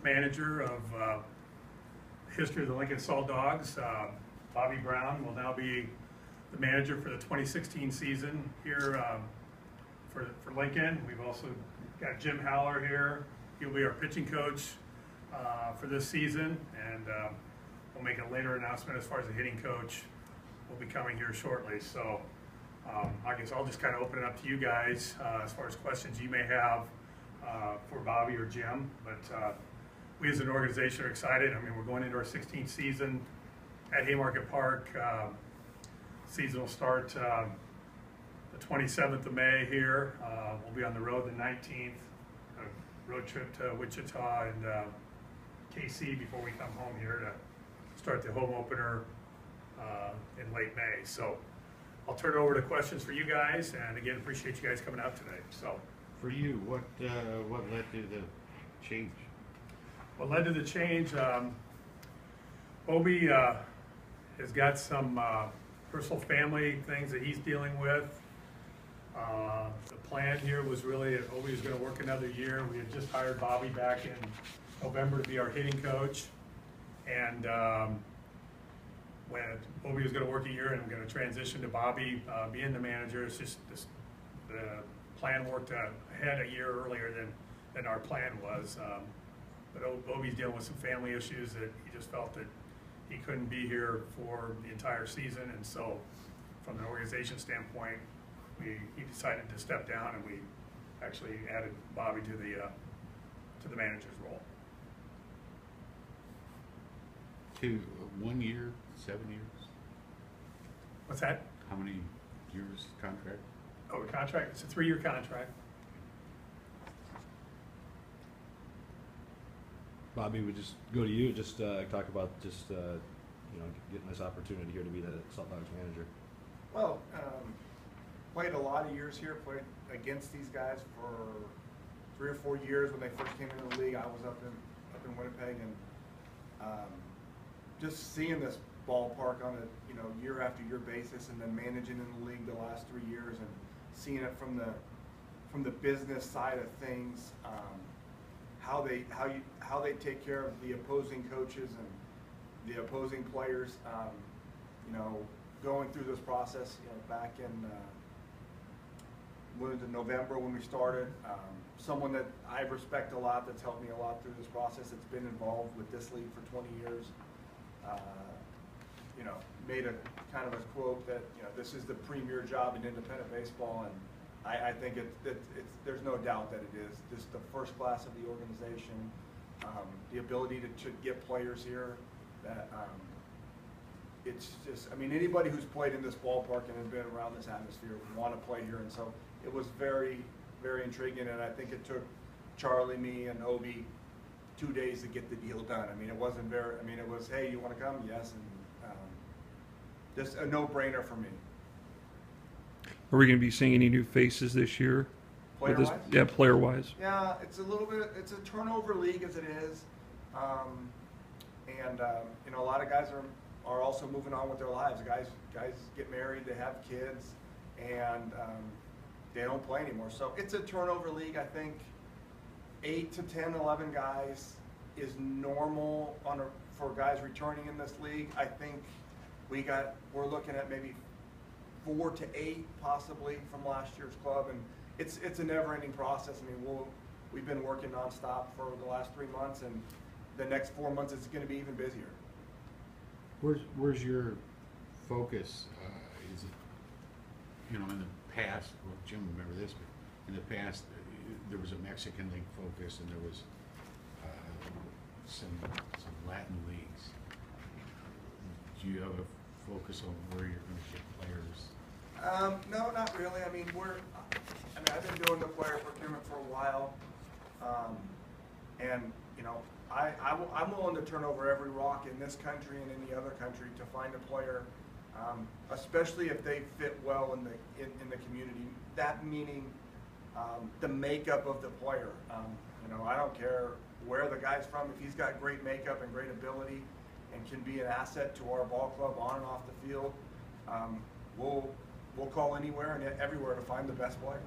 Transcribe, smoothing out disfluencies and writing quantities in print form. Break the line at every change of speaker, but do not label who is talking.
manager of history of the Lincoln Saltdogs. Bobby Brown will now be the manager for the 2016 season here for Lincoln. We've also got Jim Haller here. He'll be our pitching coach for this season, and we'll make a later announcement as far as the hitting coach will be coming here shortly. So I guess I'll just kind of open it up to you guys as far as questions you may have for Bobby or Jim. But we as an organization are excited. I mean, we're going into our 16th season at Haymarket Park. Season will start the 27th of May here. We'll be on the road the 19th, a road trip to Wichita and KC before we come home here to start the home opener in late May. So I'll turn it over to questions for you guys, and again, appreciate you guys coming out today. So,
for you, what led to the change?
What led to the change? Obi has got some personal family things that he's dealing with. The plan here was really that Obi was going to work another year. We had just hired Bobby back in November to be our hitting coach, and when Obi was going to work a year and I'm going to transition to Bobby being the manager, it's just the plan worked ahead a year earlier than our plan was. But Obi's dealing with some family issues that he just felt that he couldn't be here for the entire season, and so from an organization standpoint, he decided to step down, and we actually added Bobby to the manager's role.
To 1 year, 7 years?
What's that?
How many years contract?
Oh, the contract, it's a 3-year contract.
Bobby, would just go to you, just talk about just getting this opportunity here to be the Saltdogs manager.
Well, played a lot of years here, played against these guys for 3 or 4 years when they first came into the league. I was up in Winnipeg, and just seeing this ballpark on a year after year basis, and then managing in the league the last 3 years, and seeing it from the business side of things, how they take care of the opposing coaches and the opposing players. Going through this process, back in November when we started. Someone that I respect a lot, that's helped me a lot through this process, that's been involved with this league for 20 years. Made a kind of a quote that this is the premier job in independent baseball, and I think there's no doubt that it is. This is the first class of the organization. The ability to get players here, that it's just, I mean, anybody who's played in this ballpark and has been around this atmosphere would want to play here, and so it was very, very intriguing, and I think it took Charlie, me, and Obi 2 days to get the deal done. I mean, it wasn't it was, hey, you want to come? Yes, and just a no-brainer for me.
Are we going to be seeing any new faces this year?
Player-wise?
Yeah, player-wise.
Yeah, it's a little bit, it's a turnover league as it is. A lot of guys are also moving on with their lives. Guys get married, they have kids, and they don't play anymore. So it's a turnover league. I think 8 to 10, 11 guys is normal for guys returning in this league. I think we're looking at maybe 4 to 8 possibly from last year's club, and it's a never-ending process. I mean, we've been working nonstop for the last 3 months, and the next 4 months it's going to be even busier.
Where's your focus? Is it, in the past, well, Jim will remember this, but in the past there was a Mexican league focus, and there was some Latin leagues. Do you have a focus on where you're going to get players?
No, not really. I mean, I've been doing the player procurement for a while, and I'm willing to turn over every rock in this country and any other country to find a player, especially if they fit well in the community. That meaning the makeup of the player. I don't care where the guy's from. If he's got great makeup and great ability and can be an asset to our ball club on and off the field, we'll call anywhere and everywhere to find the best players.